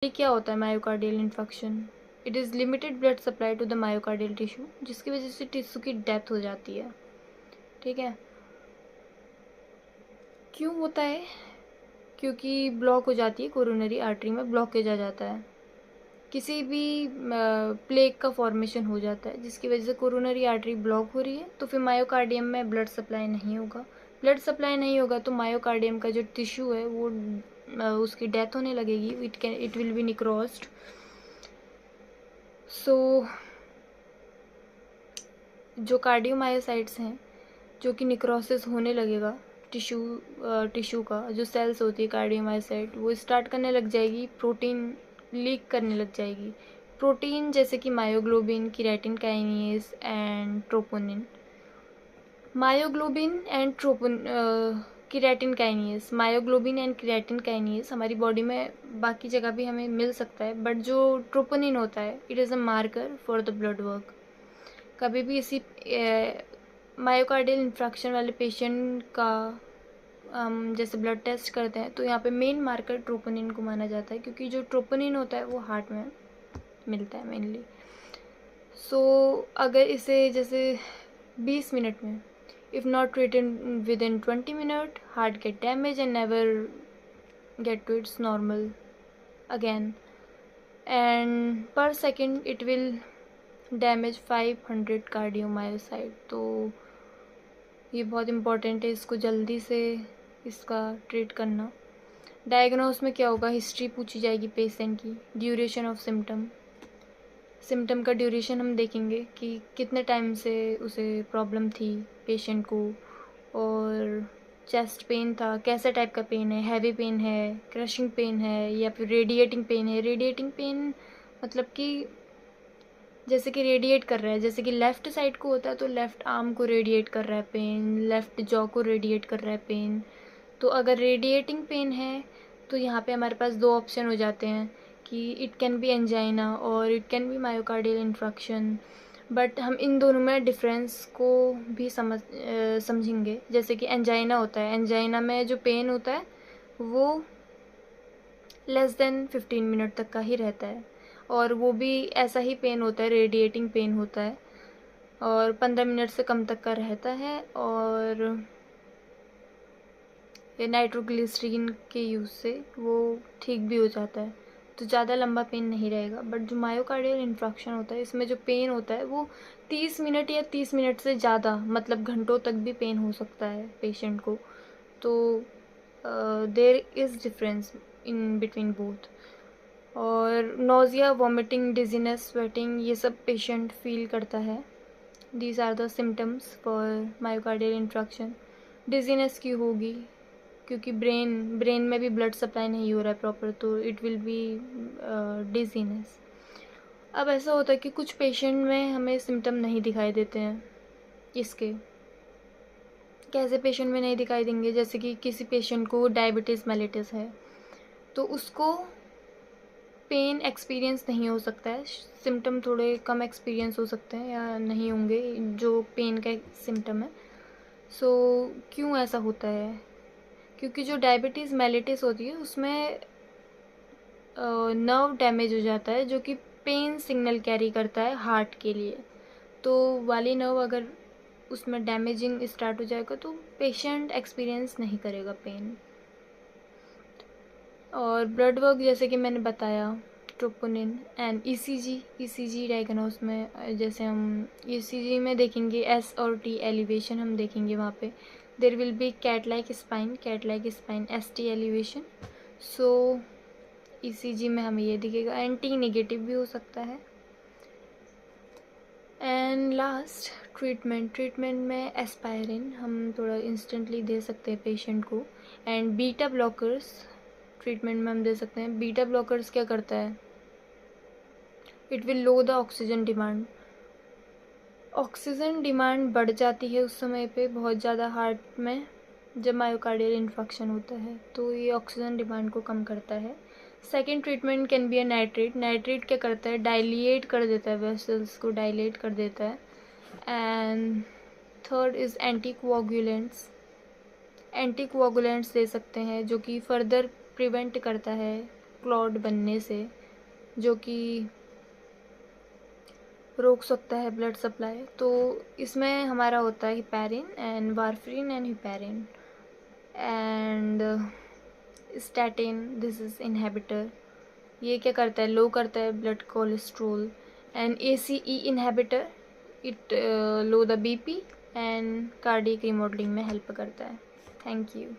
ये क्या होता है myocardial infection? It is limited blood supply to the myocardial tissue, जिसकी वजह से टिश्यू की डेथ हो जाती है। ठीक है, क्यों होता है? क्योंकि ब्लॉक हो जाती है कोरोनरी आर्टरी में, ब्लॉकेज आ जाता है, किसी भी प्लेग का फॉर्मेशन हो जाता है जिसकी वजह से कोरोनरी आर्टरी ब्लॉक हो रही है, तो फिर मायोकार्डियम में ब्लड सप्लाई नहीं होगा। ब्लड सप्लाई नहीं होगा तो मायोकार्डियम का जो टिश्यू है वो उसकी डेथ होने लगेगी, इट विल बी निक्रोस्ड। सो जो कार्डियोमायोसाइट्स हैं, जो कि निक्रोसिस होने लगेगा टिश्यू का, जो सेल्स होती है कार्डियोमायोसाइट, वो स्टार्ट करने लग जाएगी, प्रोटीन लीक करने लग जाएगी। प्रोटीन जैसे कि myoglobin, keratin kinase and troponin. Myoglobin and keratin kinase, myoglobin and keratin kinase हमारी बॉडी में बाकी जगह भी हमें मिल सकता है, बट जो ट्रोपोनिन होता है it is a marker for the blood work. कभी भी इसी मायोकार्डियल इन्फ्रैक्शन वाले पेशेंट का हम जैसे ब्लड टेस्ट करते हैं तो यहाँ पे मेन मार्कर ट्रोपोनिन को माना जाता है, क्योंकि जो ट्रोपोनिन होता है वो हार्ट में मिलता है मेनली। सो अगर इसे जैसे 20 मिनट में, if not treated within 20 minute, heart get damage and never get to its normal again, and per second it will damage 500 cardiomyocyte. तो ये बहुत इम्पॉर्टेंट है, इसको जल्दी से इसका ट्रीट करना। डायग्नोस में क्या होगा, हिस्ट्री पूछी जाएगी पेशेंट की, ड्यूरेशन ऑफ सिम्टम का ड्यूरेशन हम देखेंगे कि कितने टाइम से उसे प्रॉब्लम थी पेशेंट को, और चेस्ट पेन था, कैसा टाइप का पेन है, हैवी पेन है, क्रशिंग पेन है, या फिर रेडिएटिंग पेन है। रेडिएटिंग पेन मतलब कि जैसे कि रेडिएट कर रहा है, जैसे कि लेफ़्ट साइड को होता है तो लेफ़्ट आर्म को रेडिएट कर रहा है पेन, लेफ़्ट जॉ को रेडिएट कर रहा है पेन। तो अगर रेडिएटिंग पेन है तो यहाँ पे हमारे पास दो ऑप्शन हो जाते हैं कि इट कैन बी एंजाइना और it can be myocardial infarction. But हम इन दोनों में डिफरेंस को भी समझेंगे। जैसे कि एंजाइना होता है, एंजाइना में जो पेन होता है वो लेस देन 15 मिनट तक का ही रहता है, और वो भी ऐसा ही पेन होता है, रेडिएटिंग पेन होता है, और 15 मिनट से कम तक का रहता है, और ये नाइट्रोग्लिसरीन के यूज़ से वो ठीक भी हो जाता है, तो ज़्यादा लंबा पेन नहीं रहेगा। बट जो मायोकार्डियल इन्फ्रैक्शन होता है इसमें जो पेन होता है वो 30 मिनट या 30 मिनट से ज़्यादा, मतलब घंटों तक भी पेन हो सकता है पेशेंट को। तो there is difference in between both. और नोज़िया, वॉमिटिंग, डिजीनेस, स्वेटिंग, ये सब पेशेंट फील करता है। These are the symptoms for myocardial infarction. Dizziness की होगी क्योंकि ब्रेन में भी ब्लड सप्लाई नहीं हो रहा है प्रॉपर, तो इट विल बी डिजीनेस। अब ऐसा होता है कि कुछ पेशेंट में हमें सिम्टम नहीं दिखाई देते हैं। इसके कैसे पेशेंट में नहीं दिखाई देंगे, जैसे कि किसी पेशेंट को डायबिटीज़ मेलिटस है तो उसको पेन एक्सपीरियंस नहीं हो सकता है, सिम्टम थोड़े कम एक्सपीरियंस हो सकते हैं या नहीं होंगे जो पेन का सिम्टम है। सो क्यों ऐसा होता है? क्योंकि जो डायबिटीज़ मेलिटस होती है उसमें नर्व डैमेज हो जाता है जो कि पेन सिग्नल कैरी करता है हार्ट के लिए। तो वाली नर्व अगर उसमें डैमेजिंग स्टार्ट हो जाएगा तो पेशेंट एक्सपीरियंस नहीं करेगा पेन। और ब्लड वर्क जैसे कि मैंने बताया, ट्रोपोनिन एंड ईसीजी डायग्नोस में जैसे हम ईसीजी में देखेंगे एस और टी एलिवेशन हम देखेंगे, वहाँ पे there will be cat like spine S T elevation. So ECG में हमें ये दिखेगा, एंड टी नेगेटिव भी हो सकता है। एंड लास्ट ट्रीटमेंट में एस्पायरिन हम थोड़ा इंस्टेंटली दे सकते हैं पेशेंट को, एंड बीटा ब्लॉकर्स ट्रीटमेंट में हम दे सकते हैं। बीटा ब्लॉकर्स क्या करता है, it will low the oxygen demand. Oxygen demand बढ़ जाती है उस समय पे बहुत ज़्यादा हार्ट में जब मायोकार्डियल इन्फेक्शन होता है, तो ये ऑक्सीजन डिमांड को कम करता है। Second treatment can be a nitrate. Nitrate क्या करता है, डायलिएट कर देता है, वेसल्स को डायलेट कर देता है। एंड थर्ड इज़ एंटी कोआगुलेंट्स दे सकते हैं जो कि फर्दर प्रिवेंट करता है क्लॉट बनने से, जो कि रोक सकता है ब्लड सप्लाई। तो इसमें हमारा होता है heparin and warfarin and heparin and statin, this is inhibitor. ये क्या करता है, लो करता है blood cholesterol. And ACE inhibitor, it low the BP and cardiac remodelling में हेल्प करता है। Thank you.